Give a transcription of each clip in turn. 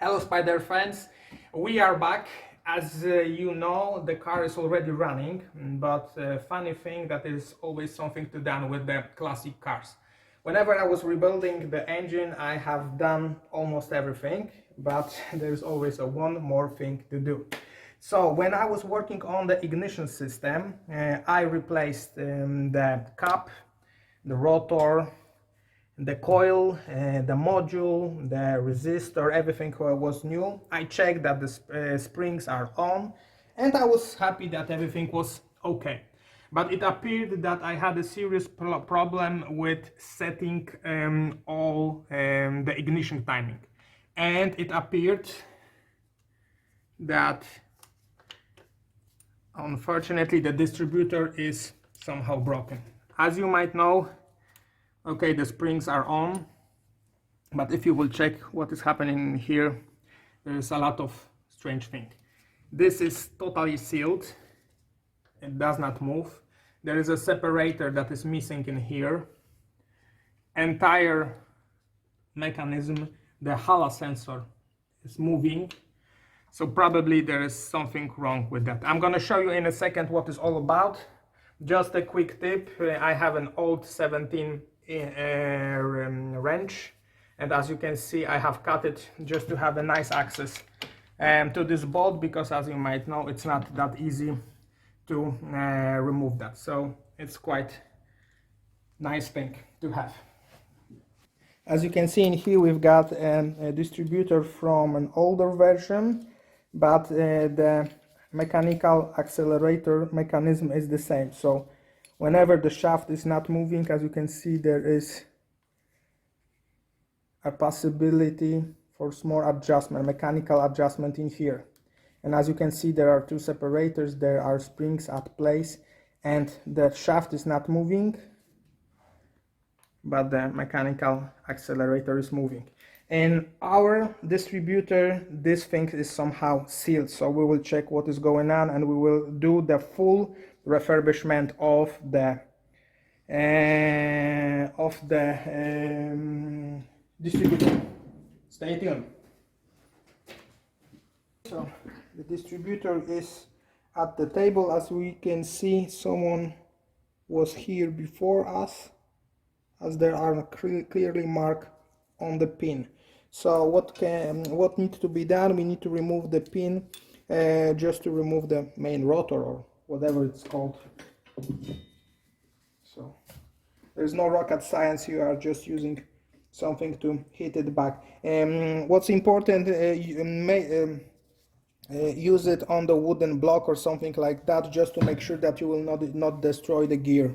Hello Spider fans, we are back. As you know, the car is already running, but funny thing that is always something to done with the classic cars. Whenever I was rebuilding the engine, I have done almost everything, but there's always one more thing to do. So when I was working on the ignition system, I replaced the cap, the rotor, the coil, the module, the resistor, everything was new. I checked that the springs are on, and I was happy that everything was okay. But it appeared that I had a serious problem with setting all the ignition timing. And it appeared that unfortunately the distributor is somehow broken. As you might know, okay, the springs are on, but if you will check what is happening here, there is a lot of strange thing. This is totally sealed, it does not move. There is a separator that is missing in here. Entire mechanism, the HALA sensor is moving, so probably there is something wrong with that. I'm gonna show you in a second what it's all about. Just a quick tip, I have an old 17 wrench, and as you can see I have cut it just to have a nice access to this bolt, because as you might know it's not that easy to remove that, so it's quite nice thing to have. As you can see in here, we've got a distributor from an older version, but the mechanical accelerator mechanism is the same. So whenever the shaft is not moving, as you can see, there is a possibility for small adjustment, mechanical adjustment in here. And as you can see, there are two separators, there are springs at place, and the shaft is not moving, but the mechanical accelerator is moving. In our distributor, this thing is somehow sealed, so we will check what is going on, and we will do the full refurbishment of the distributor. Stay tuned. So the distributor is at the table. As we can see, someone was here before us, as there are clearly marked on the pin. So what needs to be done? We need to remove the pin, just to remove the main rotor or whatever it's called. So there's no rocket science, you are just using something to hit it back. What's important, use it on the wooden block or something like that, just to make sure that you will not destroy the gear.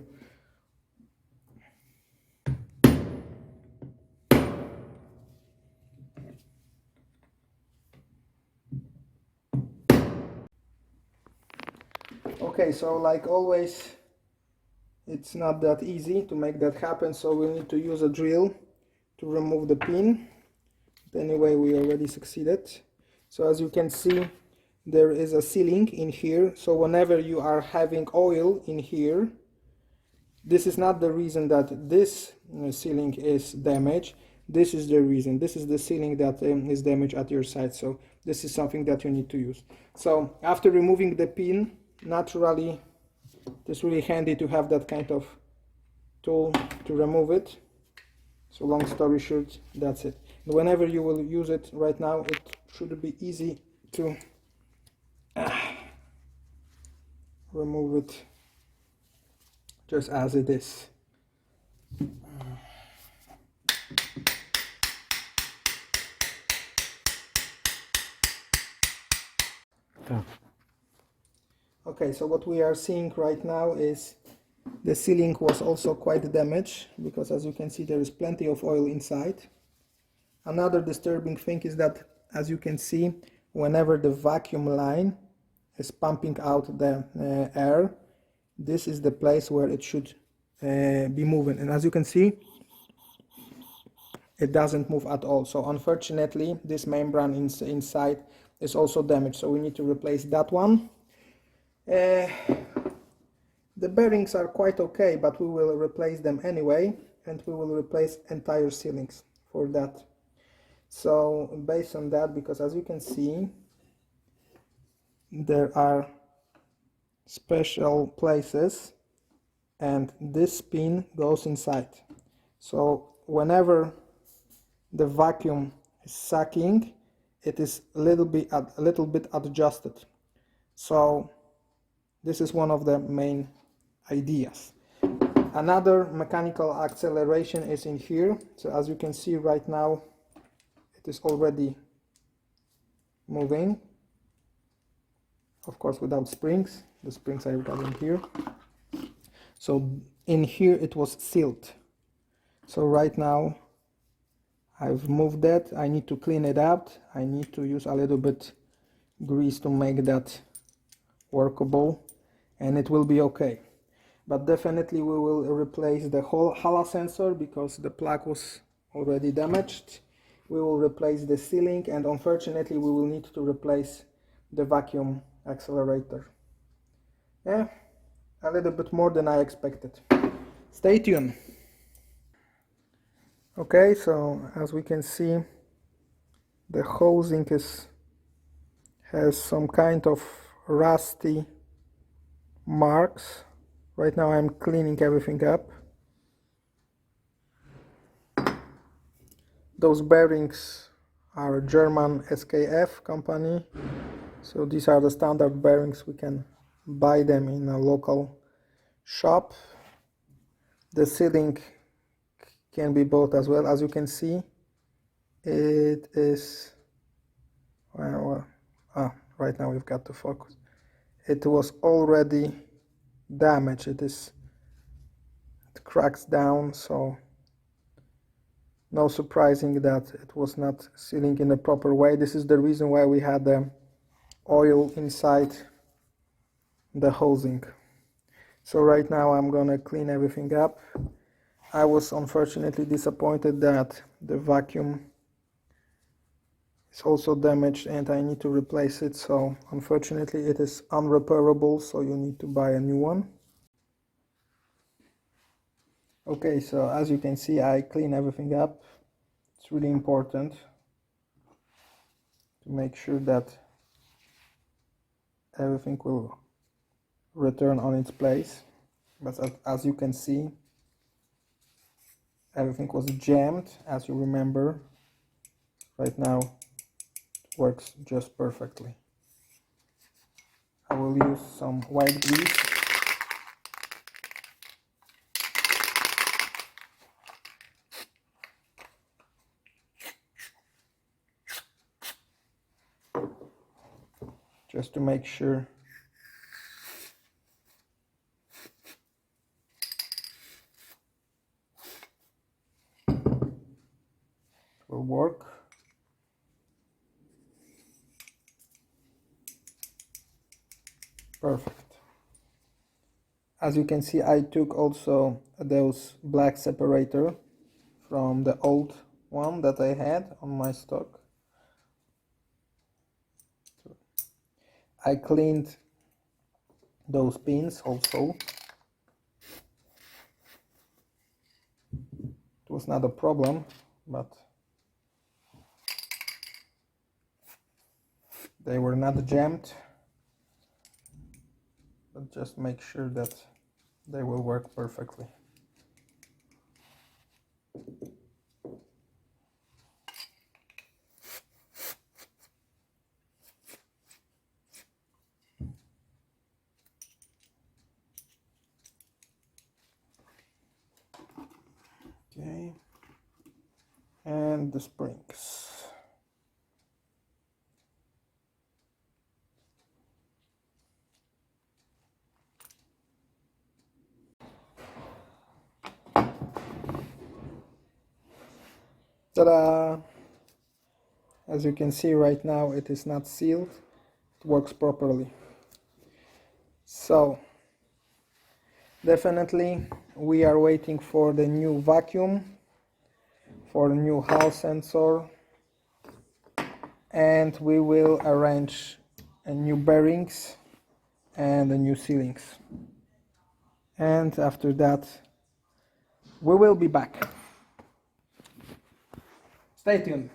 Okay, so like always, it's not that easy to make that happen, so we need to use a drill to remove the pin. But anyway, we already succeeded. So as you can see, there is a sealing in here, so whenever you are having oil in here, this is not the reason that this sealing is damaged. This is the reason. This is the sealing that is damaged at your side, so this is something that you need to use. So after removing the pin, naturally it's really handy to have that kind of tool to remove it. So long story short, that's it. And whenever you will use it, right now it should be easy to remove it just as it is. Okay, so what we are seeing right now is the sealing was also quite damaged, because as you can see there is plenty of oil inside. Another disturbing thing is that, as you can see, whenever the vacuum line is pumping out the air, this is the place where it should be moving, and as you can see, it doesn't move at all. So unfortunately this membrane inside is also damaged, so we need to replace that one. The bearings are quite okay, but we will replace them anyway, and we will replace entire sealings for that. So based on that, because as you can see, there are special places and this pin goes inside. So whenever the vacuum is sucking, it is a little bit adjusted. So this is one of the main ideas. Another mechanical acceleration is in here. So as you can see right now, it is already moving. Of course without springs. The springs are in here. So in here it was sealed. So right now I've moved that. I need to clean it out. I need to use a little bit grease to make that workable, and it will be okay. But definitely we will replace the whole HALA sensor because the plug was already damaged. We will replace the sealing, and unfortunately we will need to replace the vacuum accelerator. Yeah, a little bit more than I expected. Stay tuned. Okay, so as we can see, the housing has some kind of rusty marks. Right now I'm cleaning everything up. Those bearings are German SKF company, so these are the standard bearings. We can buy them in a local shop. The sealing can be bought as well. As you can see, it is right now we've got to focus. It was already damaged. It cracks down, so no surprising that it was not sealing in the proper way. This is the reason why we had the oil inside the housing. So right now I'm gonna clean everything up. I was unfortunately disappointed that the vacuum is also damaged and I need to replace it. So unfortunately it is unrepairable, so you need to buy a new one. Okay, so as you can see, I clean everything up. It's really important to make sure that everything will return on its place. But as you can see, everything was jammed, as you remember. Right now it works just perfectly. I will use some white grease. Just to make sure it will work. Perfect. As you can see, I took also those black separator from the old one that I had on my stock. I cleaned those pins also. It was not a problem, but they were not jammed. But just make sure that they will work perfectly. Okay, and the springs. Ta-da! As you can see right now, it is not sealed. It works properly. So definitely we are waiting for the new vacuum, for the new Hall sensor, and we will arrange a new bearings and the new sealings. And after that we will be back. Stay tuned.